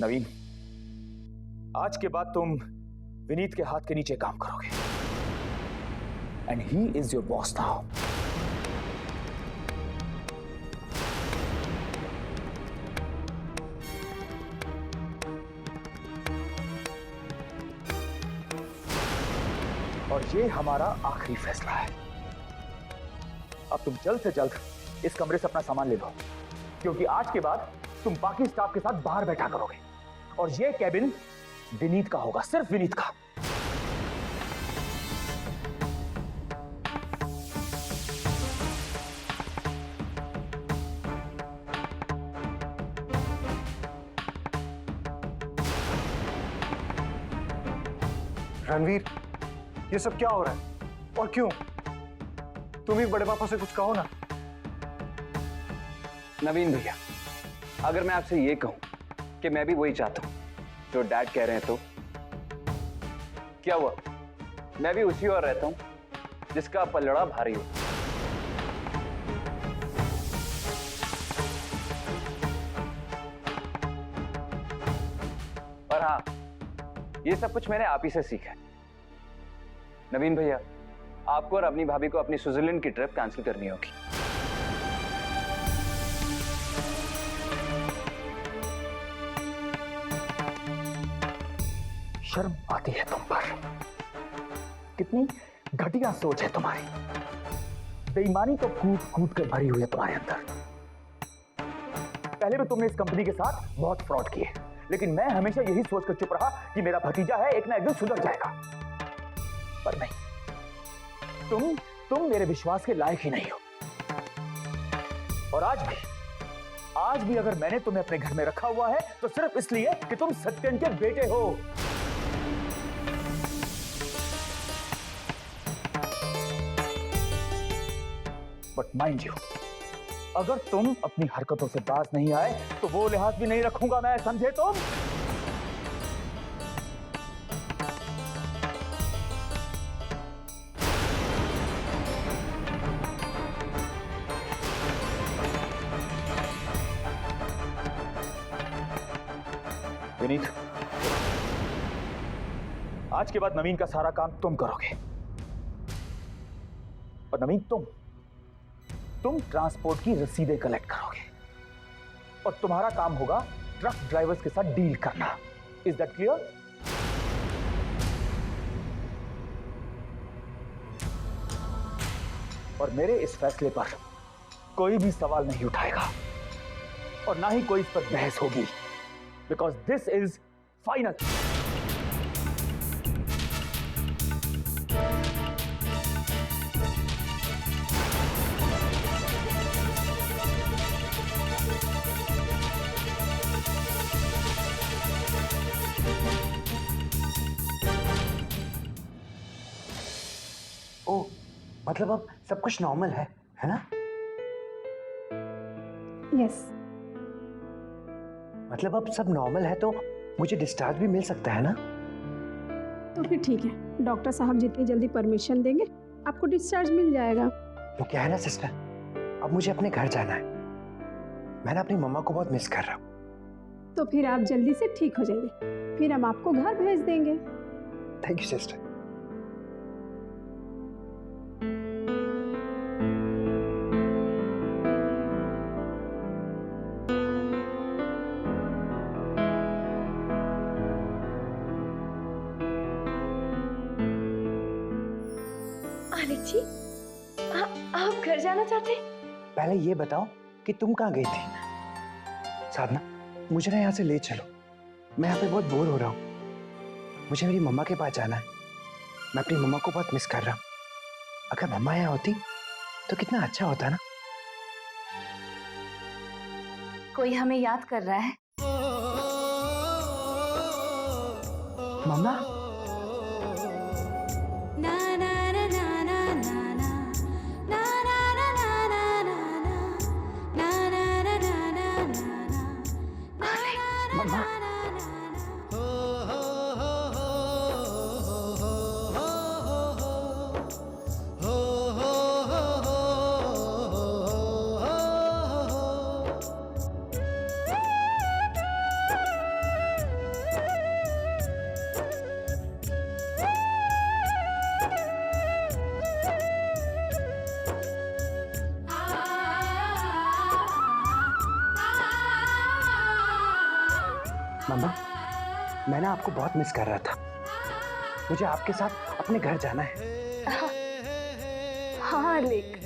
नवीन, आज के बाद तुम विनीत के हाथ के नीचे काम करोगे and he is your boss now. और ये हमारा आखिरी फैसला है। अब तुम जल्द से जल्द इस कमरे से अपना सामान ले लो, क्योंकि आज के बाद तुम बाकी स्टाफ के साथ बाहर बैठा करोगे और ये कैबिन विनीत का होगा, सिर्फ विनीत का। रणवीर, ये सब क्या हो रहा है और क्यों? तुम ही बड़े पापा से कुछ कहो ना। नवीन भैया, अगर मैं आपसे ये कहूं कि मैं भी वही चाहता हूं जो डैड कह रहे हैं तो क्या हुआ? मैं भी उसी ओर रहता हूं जिसका पलड़ा भारी हो। और हाँ, ये सब कुछ मैंने आप ही से सीखा है। नवीन भैया, आपको और अपनी भाभी को अपनी स्विट्जरलैंड की ट्रिप कैंसिल करनी होगी। शर्म आती है तुम पर? कितनी घटिया सोच है तुम्हारी। बेईमानी तो कूद कूद कर भरी हुई है तुम्हारे अंदर। पहले भी तुमने इस कंपनी के साथ बहुत फ्रॉड किए, लेकिन मैं हमेशा यही सोचकर चुप रहा कि मेरा भतीजा है, एक ना एक दिन सुधर जाएगा। पर नहीं, तुम मेरे विश्वास के लायक ही नहीं हो। और आज भी अगर मैंने तुम्हें अपने घर में रखा हुआ है तो सिर्फ इसलिए कि तुम सत्यन के बेटे हो। बट माइंड यू, अगर तुम अपनी हरकतों से बाज नहीं आए तो वो लिहाज भी नहीं रखूंगा मैं, समझे तुम? विनीत, आज के बाद नवीन का सारा काम तुम करोगे। और नवीन, तुम ट्रांसपोर्ट की रसीदें कलेक्ट करोगे और तुम्हारा काम होगा ट्रक ड्राइवर्स के साथ डील करना। Is that clear? और मेरे इस फैसले पर कोई भी सवाल नहीं उठाएगा और ना ही कोई इस पर बहस होगी, बिकॉज दिस इज फाइनल। ओ, मतलब अब सब कुछ नॉर्मल है ना? यस। मतलब अब सब नॉर्मल है तो मुझे डिस्चार्ज भी मिल सकता है ना? तो फिर ठीक है, डॉक्टर साहब जितनी जल्दी परमिशन देंगे आपको डिस्चार्ज मिल जाएगा। वो क्या है ना सिस्टर, अब मुझे अपने घर जाना है। मैं ना अपनी मम्मा को बहुत मिस कर रहा हूँ। तो फिर आप जल्दी से ठीक हो जाइए, फिर हम आपको घर भेज देंगे। Thank you sister. जी, आप घर जाना चाहते हैं? पहले ये बताओ कि तुम कहाँ गई थी? साधना, मुझे ना यहाँ से ले चलो। मैं यहाँ पे बहुत बोर हो रहा हूँ। मुझे मेरी मम्मा के पास जाना है। मैं अपनी मम्मा को बहुत मिस कर रहा हूँ। अगर मम्मा यहाँ होती तो कितना अच्छा होता ना। कोई हमें याद कर रहा है। मम्मा, मम्मा, मैं ना आपको बहुत मिस कर रहा था। मुझे आपके साथ अपने घर जाना है। हाँ आलेख,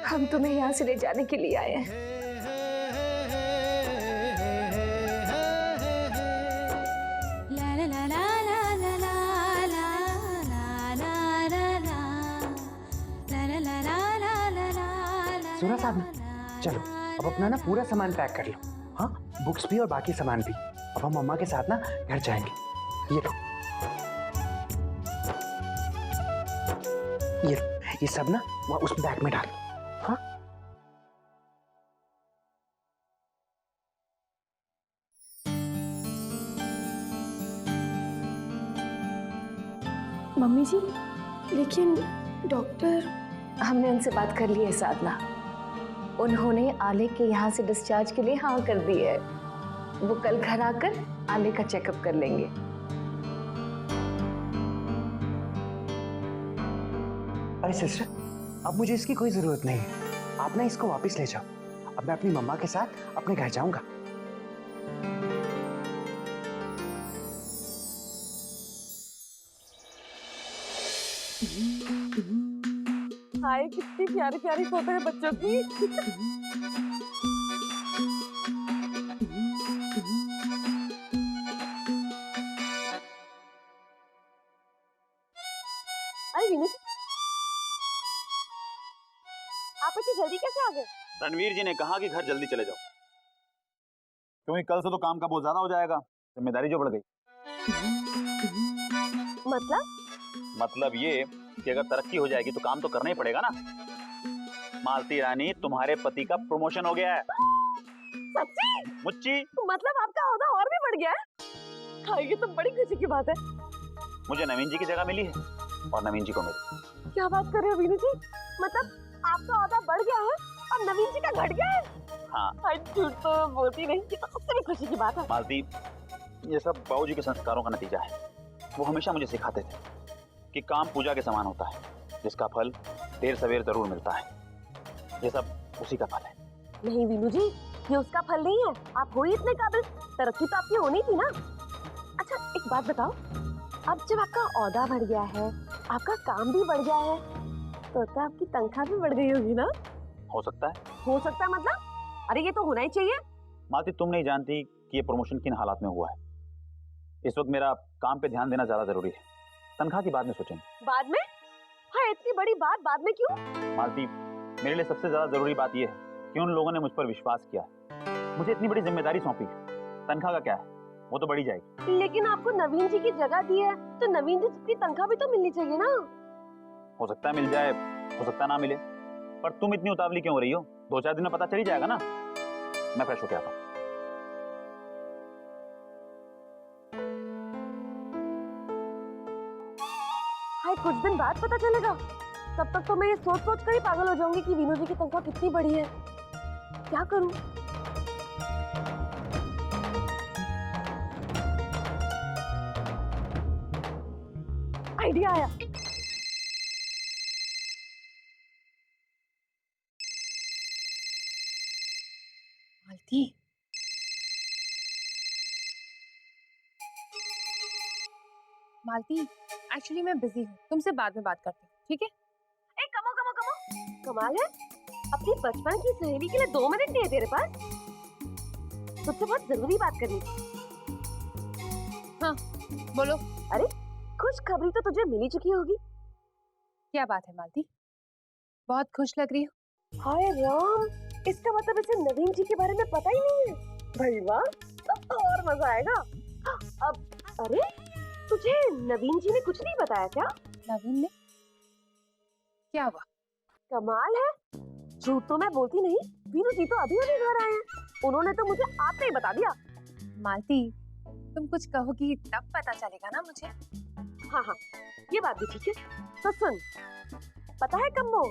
हम तुम्हें यहाँ से ले जाने के लिए आए हैं। सुना साहब, चलो अब अपना ना पूरा सामान पैक कर लो। हाँ, बुक्स भी और बाकी सामान भी। अब हम मम्मा के साथ ना घर जाएंगे। ये लो, ये सब ना वहाँ उस बैग में डालो। हाँ, मम्मी जी, लेकिन डॉक्टर। हमने उनसे बात कर ली है साधना। उन्होंने आलेख के यहाँ से डिस्चार्ज के लिए हाँ कर दी है। वो कल घर आकर आलेख का चेकअप कर लेंगे। अरे सिस्टर, अब मुझे इसकी कोई जरूरत नहीं है। आप ना इसको वापस ले जाओ। अब मैं अपनी मम्मा के साथ अपने घर जाऊंगा। हाय, कितनी प्यारी प्यारी फोटो है बच्चों की। अरे विनू, आप इतनी जल्दी कैसे आ गए? रणवीर जी ने कहा कि घर जल्दी चले जाओ, क्योंकि कल से तो काम का बहुत ज्यादा हो जाएगा, जिम्मेदारी जो बढ़ गई। मतलब ये कि अगर तरक्की हो जाएगी तो काम तो करना ही पड़ेगा ना। मालती रानी, तुम्हारे पति का प्रमोशन हो गया है। सच्ची? मुच्ची, मतलब आपका ओहदा और भी बढ़ गया है? हाँ, ये तो बड़ी खुशी की बात है। मुझे नवीन जी की जगह मिली है और नवीन जी को मिली। क्या बात कर रहे हो विनू जी? मतलब आपका ओहदा बढ़ गया है और नवीन जी का घट गया है? हाँ। झूठ तो बोलती नहीं, ये तो सबसे भी खुशी की बात है। मालती, ये सब बाबूजी के संस्कारों का नतीजा है। वो हमेशा मुझे सिखाते थे कि काम पूजा के समान होता है, जिसका फल देर सवेर जरूर मिलता है। ये सब उसी का फल है। नहीं विनू जी, ये उसका फल नहीं है। आप हो ही इतने काबिल, तरक्की तो आपकी होनी थी ना। अच्छा एक बात बताओ, अब जब आपका ओहदा बढ़ गया है, आपका काम भी बढ़ गया है, तो आपकी तनख्वाह भी बढ़ गई होगी ना? हो सकता है। हो सकता है मतलब? अरे ये तो होना ही चाहिए। मालती, तुम नहीं जानती कि ये प्रमोशन किन हालात में हुआ है। इस वक्त मेरा काम पे ध्यान देना ज्यादा जरूरी है। तनख्वाह की बाद में सोचेंगे। बाद में? हाँ, इतनी बड़ी बात बाद में क्यों? मालती, मेरे लिए सबसे ज्यादा जरूरी बात यह है कि उन लोगों ने मुझ पर विश्वास किया है, मुझे इतनी बड़ी जिम्मेदारी सौंपी। तनख्वाह का क्या है, वो तो बढ़ी जाएगी। लेकिन आपको नवीन जी की जगह दी है, तो नवीन जी जितनी तनख्वाह भी तो मिलनी चाहिए ना। हो सकता है मिल जाए, हो सकता ना मिले, पर तुम इतनी उतावली क्यों हो रही हो? 2-4 दिन में पता चल ही जाएगा ना। मैं फ्रेश होके आता हूँ। हाय, कुछ दिन बाद पता चलेगा। तब तक तो मैं ये सोच सोच कर ही पागल हो जाऊंगी कि विनू जी की तनख्वाह कितनी बड़ी है। क्या करूं? आइडिया आया। मालती, मालती, एक्चुअली मैं बिजी हूँ, तुमसे बाद में बात करती हूँ, ठीक है? ए कमो कमो कमो, कमाल है, अपनी बचपन की सहेली के लिए 2 मिनट नहीं है तेरे पास? तुझसे बहुत जरूरी बात करनी थी। हाँ, बोलो। अरे खुशखबरी तो तुझे मिल ही चुकी होगी। क्या बात है मालती, बहुत खुश लग रही हो। हाय राम, इसका मतलब इसे नवीन जी के बारे में पता ही नहीं है। भाई वाह, तब तो और मजा आएगा। अब अरे, तुझे नवीन जी ने कुछ नहीं बताया क्या? नवीन ने? क्या हुआ? कमाल है, झूठ तो मैं बोलती नहीं। वीनू जी तो अभी अभी घर आए हैं, उन्होंने तो मुझे आते ही बता दिया। मालती, तुम कुछ कहोगी तब पता चलेगा ना मुझे। हाँ हाँ, ये बात भी ठीक है। तो सुन, पता है कम्मो,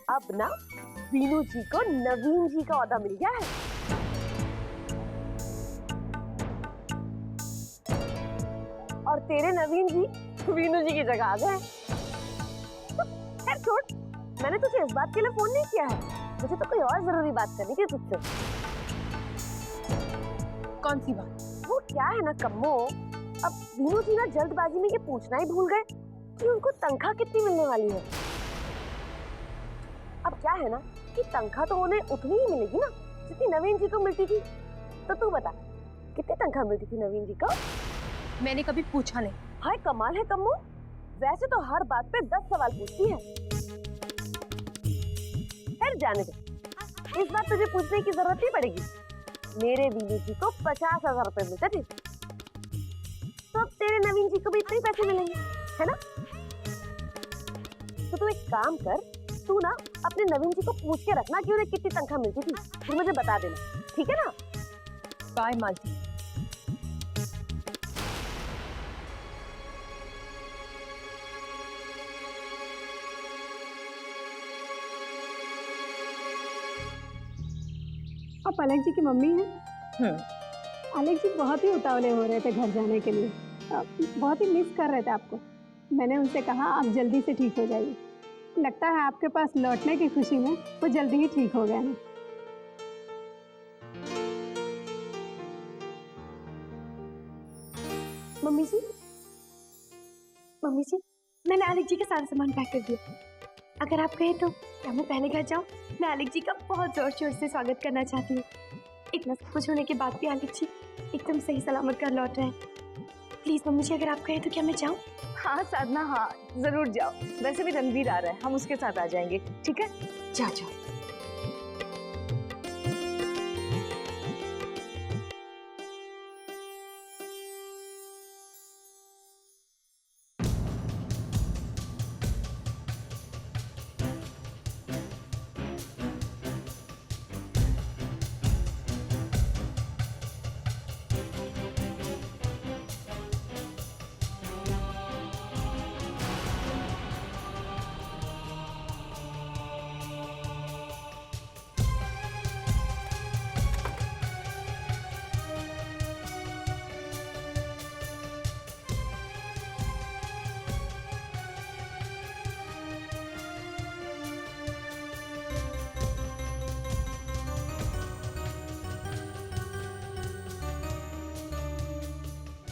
अब ना वीनू जी को नवीन जी का ओहदा मिल गया है। और तेरे नवीन जी वीनू जी की जगह आ गए। खैर छोड़, मैंने तुझे इस बात के लिए फोन नहीं किया है, मुझे तो कोई और जरूरी बात करनी थी तुझसे। कौन सी बात? वो क्या है ना कम्मो, अब वीनू जी ना जल्दबाजी में ये पूछना ही भूल गए कि उनको तनख्वाह कितनी मिलने वाली है। अब क्या है ना कि तनख्वाह तो उन्हें उतनी ही मिलेगी ना जितनी नवीन जी को मिलती थी। तो तू बता कितनी तनख्वाह मिलती थी नवीन जी को? मैंने कभी पूछा नहीं। हाय कमाल है कम्मो, वैसे तो हर बात पे 10 सवाल पूछती है। खैर जाने दे, इस बार तुझे पूछने की जरूरत नहीं पड़ेगी। मेरे वीनू जी को 50,000 रुपए मिलते थे, तो अब तेरे नवीन जी को भी इतने ही पैसे मिलेंगे, है ना? तो तू एक काम कर, तू ना अपने नवीन जी को पूछ के रखना कि उन्हें कितनी तनख्वाह मिलती थी, फिर मुझे बता देना, ठीक है ना? बाय मालती। आप अलग जी की मम्मी हैं? अलग जी बहुत ही उतावले हो रहे थे घर जाने के लिए, बहुत ही मिस कर रहे थे आपको। मैंने उनसे कहा आप जल्दी से ठीक हो जाइए। लगता है आपके पास लौटने की खुशी में वो जल्दी ही ठीक हो गए हैं। मम्मी जी, मैंने आलिक जी का सारा सामान पैक कर दिया। अगर आप कहें तो क्या मैं पहले घर जाऊं? मैं आलिक जी का बहुत जोर शोर से स्वागत करना चाहती हूँ। इतना सब कुछ होने के बाद भी आलिक जी एकदम सही सलामत घर लौट रहे हैं। प्लीज मम्मी जी, अगर आप कहें तो क्या मैं जाऊं? हाँ साधना, हाँ जरूर जाओ। वैसे भी रणवीर आ रहा है, हम उसके साथ आ जाएंगे, ठीक है? जाओ जाओ।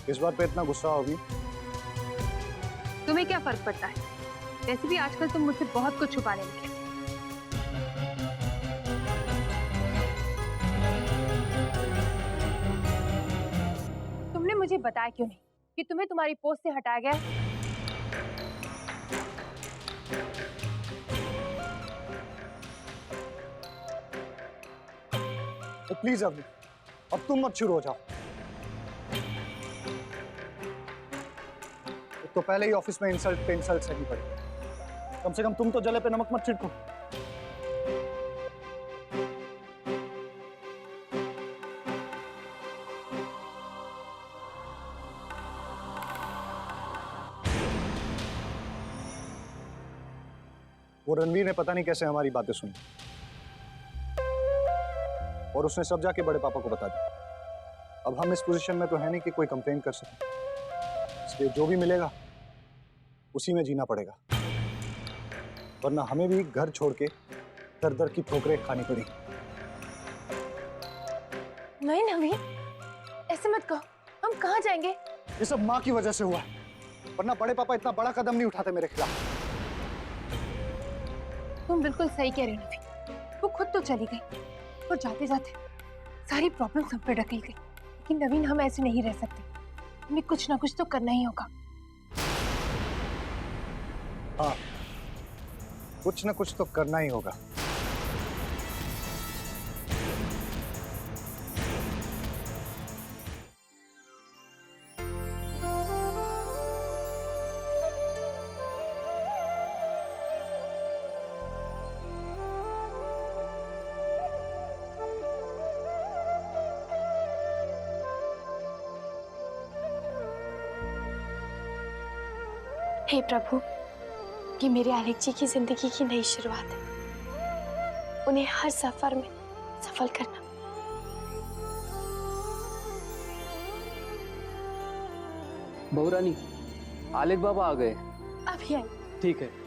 इस बात पे इतना गुस्सा होगी? तुम्हें क्या फर्क पड़ता है? वैसे भी आजकल तुम मुझसे बहुत कुछ छुपाने लगे। तुमने मुझे बताया क्यों नहीं कि तुम्हें तुम्हारी पोस्ट से हटाया गया है? तो प्लीज अब तुम मत शुरू हो जाओ। तो पहले ही ऑफिस में इंसल्ट पे इंसल्ट सहनी पड़ी। कम से कम तुम तो जले पे नमक मत छिड़को। वो रणवीर ने पता नहीं कैसे हमारी बातें सुनी और उसने सब जाके बड़े पापा को बता दिया। अब हम इस पोजीशन में तो है नहीं कि कोई कंप्लेन कर सके, इसलिए जो भी मिलेगा उसी में जीना पड़ेगा, वरना हमें भी घर छोड़ के दर दर की ठोकरें खानी पड़ी। नहीं नवीन, ऐसे मत कहो। हम कहाँ जाएंगे? ये सब माँ की वजह से हुआ है, वरना बड़े पापा इतना बड़ा कदम नहीं उठाते मेरे खिलाफ। तुम बिल्कुल सही कह रहे हो नवीन। वो खुद तो चली गई और जाते जाते सारी प्रॉब्लम सब पे ढकेल गई। लेकिन नवीन, हम ऐसे नहीं रह सकते। हमें कुछ ना कुछ तो करना ही होगा। हाँ, कुछ ना कुछ तो करना ही होगा। हे प्रभु, ये मेरे आलिक जी की जिंदगी की नई शुरुआत है। उन्हें हर सफर में सफल करना। बहू रानी, आलिक बाबा आ गए। अभी आई। ठीक है।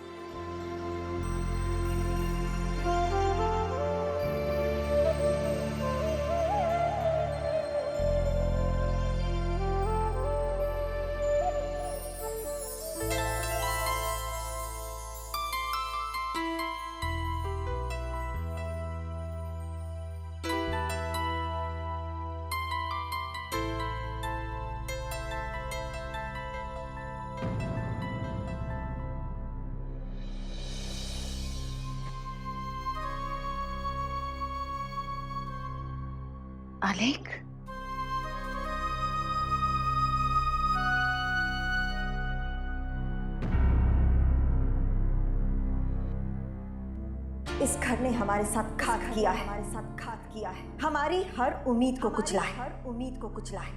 आलेख, इस घर ने हमारे साथ घात किया है, हमारी हर उम्मीद को कुचला है,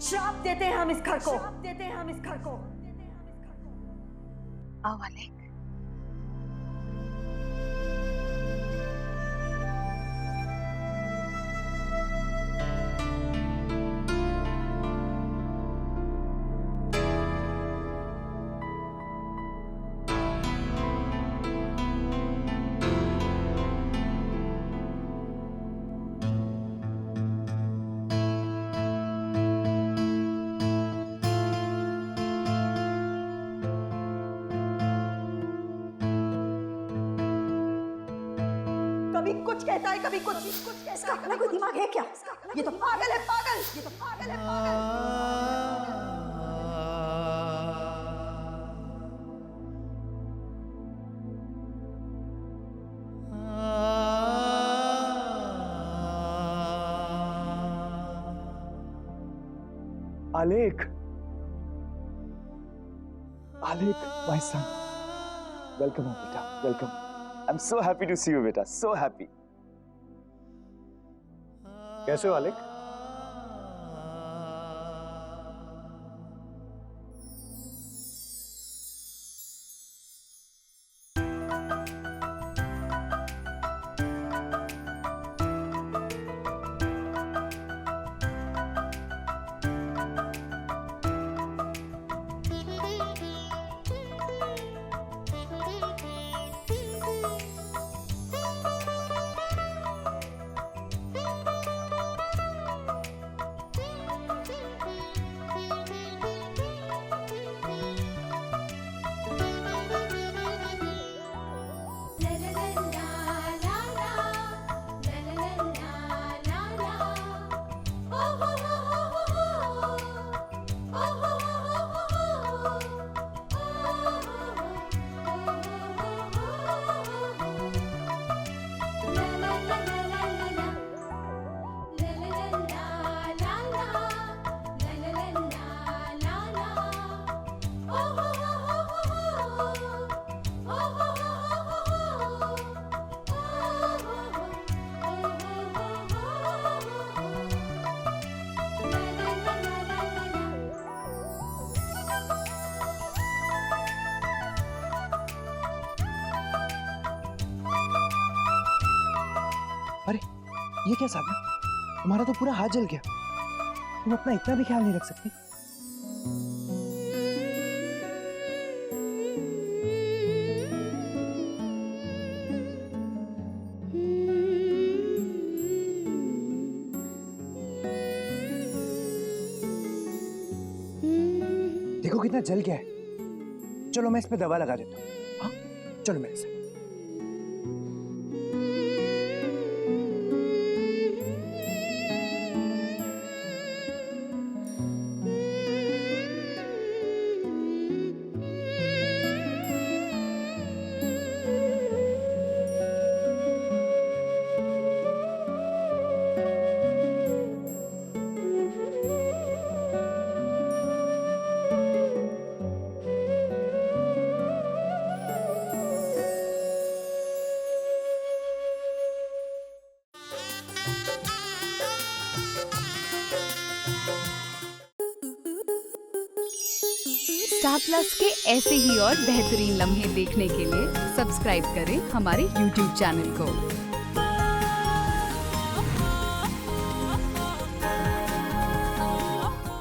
श्राप देते हैं हम इस घर को। आओ आलेख। कभी कुछ कहता है, कभी कुछ कहता है। कोई दिमाग है क्या? ये तो पागल है। आलेख, my son. Welcome home, beta. Welcome. I'm so happy to see you, beta. So happy. कैसे हो आलेख? अरे ये क्या साधना, हमारा तो पूरा हाथ जल गया। तुम अपना इतना भी ख्याल नहीं रख सकती? देखो कितना जल गया है। चलो मैं इस पे दवा लगा देता हूँ। हाँ चलो मेरे साथ। स्टार प्लस के ऐसे ही और बेहतरीन लम्हे देखने के लिए सब्सक्राइब करें हमारे YouTube चैनल को।